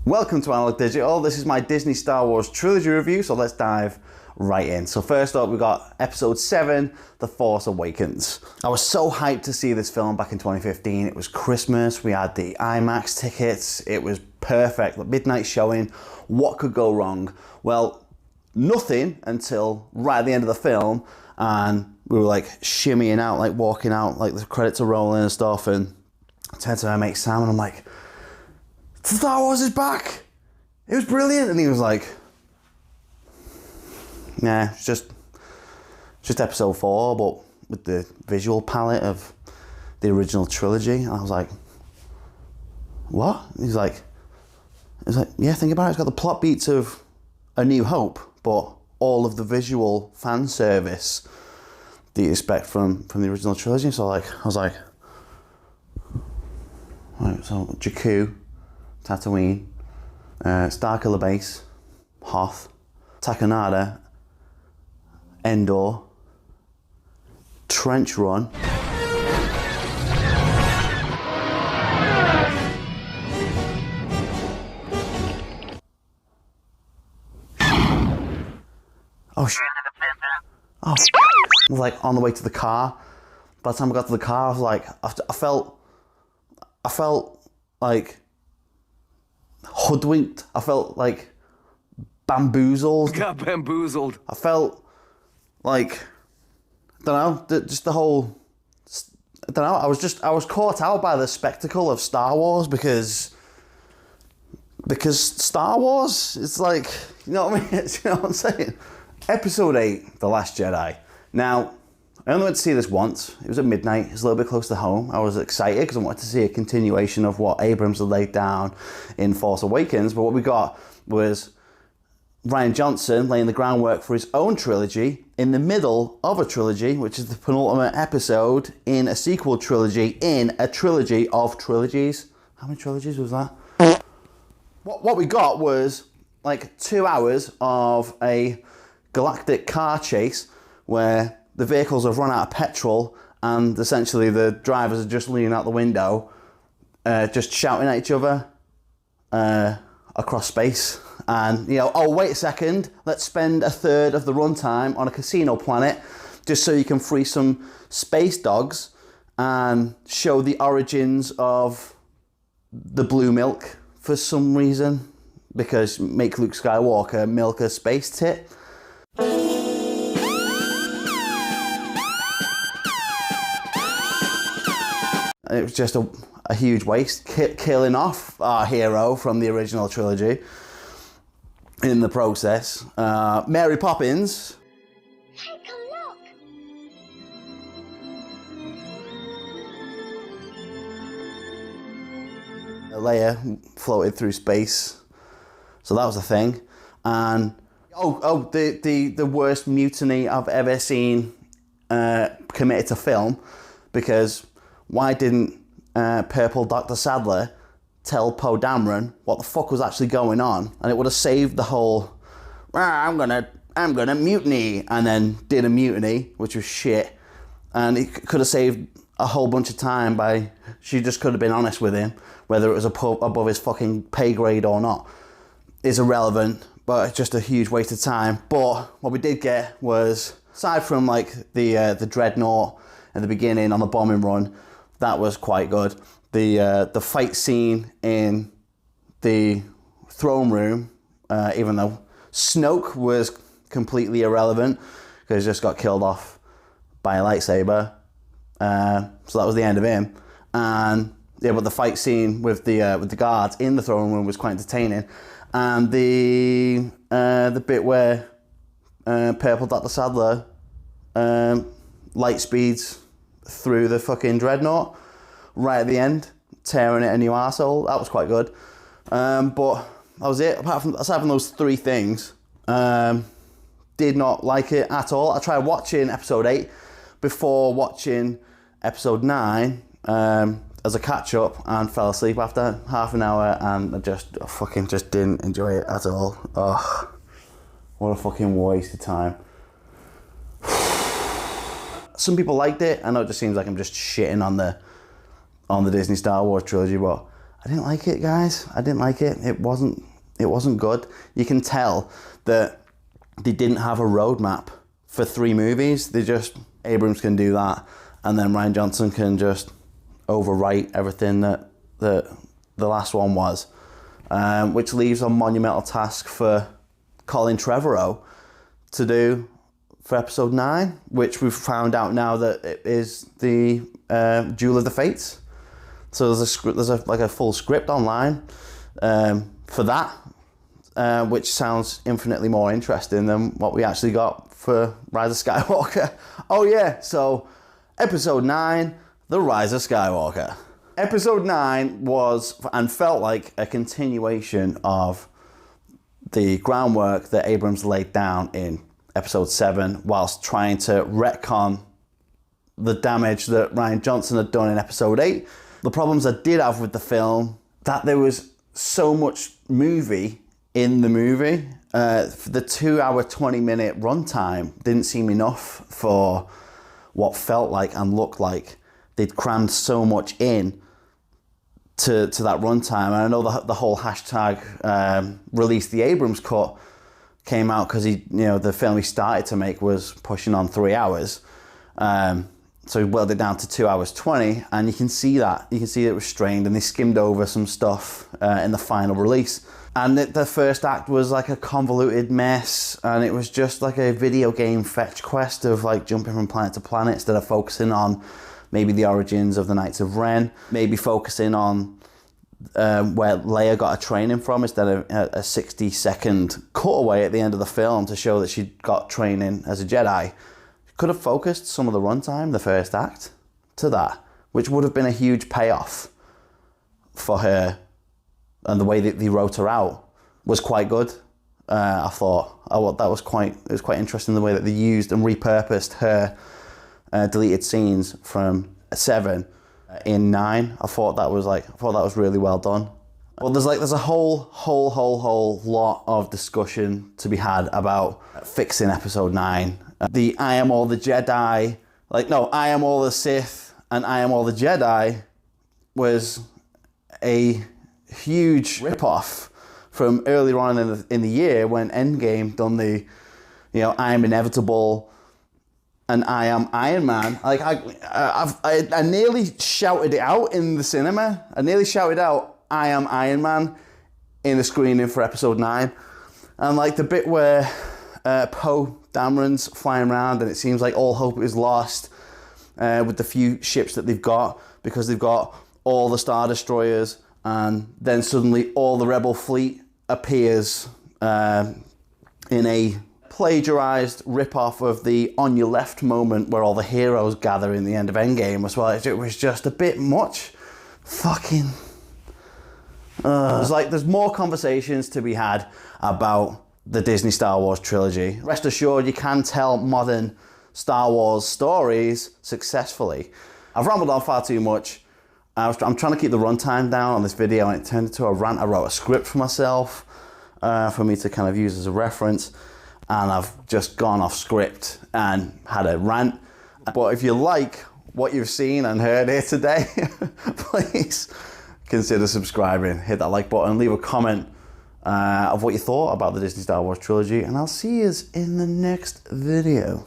Welcome to Analog Digital. This is my Disney Star Wars Trilogy review, so let's dive right in. So first up, we got Episode 7, The Force Awakens. I was so hyped to see this film back in 2015. It was Christmas, we had the IMAX tickets, it was perfect, the midnight showing. What could go wrong? Well, nothing until right at the end of the film, and we were like shimmying out, like walking out, like the credits are rolling and stuff, and I turned to my mate Sam and I'm like, Star Wars is back! It was brilliant! And he was like, nah, it's just episode 4, but with the visual palette of the original trilogy. And I was like, what? He's like, yeah, think about it, it's got the plot beats of A New Hope, but all of the visual fan service that you expect from the original trilogy. So I was like, right, so Jakku, Tatooine, Starkiller Base, Hoth, Takanada, Endor, Trench Run, oh shit, oh, I was like on the way to the car. By the time I got to the car, I was like, I felt like hoodwinked. I felt like bamboozled. Got bamboozled. I felt like, I don't know, just the whole, I don't know, I was caught out by the spectacle of Star Wars because Star Wars, it's like, you know what I mean? You know what I'm saying? Episode 8, The Last Jedi. Now, I only went to see this once. It was at midnight. It was a little bit close to home. I was excited because I wanted to see a continuation of what Abrams had laid down in Force Awakens. But what we got was Rian Johnson laying the groundwork for his own trilogy in the middle of a trilogy, which is the penultimate episode in a sequel trilogy in a trilogy of trilogies. How many trilogies was that? What we got was like 2 hours of a galactic car chase where the vehicles have run out of petrol and essentially the drivers are just leaning out the window, just shouting at each other across space. And, you know, oh, wait a second, let's spend a third of the runtime on a casino planet just so you can free some space dogs and show the origins of the blue milk for some reason, because make Luke Skywalker milk a space tit. It was just a huge waste, killing off our hero from the original trilogy in the process. Mary Poppins. Take a look. Leia floated through space, so that was a thing. And the worst mutiny I've ever seen committed to film, because why didn't Purple Dr. Sadler tell Poe Dameron what the fuck was actually going on? And it would have saved the whole, I'm gonna mutiny, and then did a mutiny, which was shit. And it could have saved a whole bunch of time by, she just could have been honest with him, whether it was above his fucking pay grade or not is irrelevant, but it's just a huge waste of time. But what we did get was, aside from like the dreadnought at the beginning on the bombing run, that was quite good. The fight scene in the throne room, even though Snoke was completely irrelevant because he just got killed off by a lightsaber, so that was the end of him. And yeah, but the fight scene with the guards in the throne room was quite entertaining. And the bit where Purple Dr. Sadler light speeds through the fucking dreadnought right at the end, tearing it a new arsehole, that was quite good. But that was it. Aside from those 3 things, did not like it at all. I tried watching episode 8 before watching episode 9 as a catch up and fell asleep after half an hour, and I fucking didn't enjoy it at all. Ugh, what a fucking waste of time. Some people liked it. I know it just seems like I'm just shitting on the Disney Star Wars trilogy, but I didn't like it, guys. I didn't like it. It wasn't good. You can tell that they didn't have a roadmap for 3 movies. Abrams can do that, and then Rian Johnson can just overwrite everything that the last one was, which leaves a monumental task for Colin Trevorrow to do for episode 9, which we've found out now that it is the Duel of the Fates. So there's a full script online for that, which sounds infinitely more interesting than what we actually got for Rise of Skywalker. Oh yeah, so episode 9, The Rise of Skywalker. Episode 9 was and felt like a continuation of the groundwork that Abrams laid down in episode 7, whilst trying to retcon the damage that Rian Johnson had done in episode 8. The problems I did have with the film, that there was so much movie in the movie. The 2-hour, 20-minute runtime didn't seem enough for what felt like and looked like they'd crammed so much in to that runtime. And I know the whole hashtag release the Abrams cut came out because the film he started to make was pushing on 3 hours. So he whittled it down to 2 hours 20, and you can see that. You can see it was strained, and they skimmed over some stuff in the final release. And the first act was like a convoluted mess, and it was just like a video game fetch quest of like jumping from planet to planet instead of focusing on maybe the origins of the Knights of Ren, maybe focusing on where Leia got her training from instead of a 60-second cutaway at the end of the film to show that she got training as a Jedi. Could have focused some of the runtime, the first act, to that, which would have been a huge payoff for her, and the way that they wrote her out was quite good. I thought it was quite interesting the way that they used and repurposed her deleted scenes from 7 in 9. I thought that was really well done. Well, there's a whole lot of discussion to be had about fixing episode 9. The I am all the Jedi, I am all the Sith and I am all the Jedi was a huge rip-off from earlier on in the year when Endgame done the, I am inevitable and I am Iron Man. I nearly shouted it out in the cinema. I nearly shouted out, I am Iron Man in the screening for episode 9. And the bit where Poe Dameron's flying around and it seems like all hope is lost with the few ships that they've got, because they've got all the Star Destroyers, and then suddenly all the Rebel fleet appears in a plagiarized rip-off of the on your left moment where all the heroes gather in the end of Endgame as well. It was just a bit much. Fucking... there's more conversations to be had about the Disney Star Wars trilogy. Rest assured, you can tell modern Star Wars stories successfully. I've rambled on far too much. I'm trying to keep the runtime down on this video, and it turned into a rant. I wrote a script for myself for me to kind of use as a reference, and I've just gone off script and had a rant. But if you like what you've seen and heard here today, please consider subscribing, hit that like button, leave a comment of what you thought about the Disney Star Wars trilogy, and I'll see you in the next video.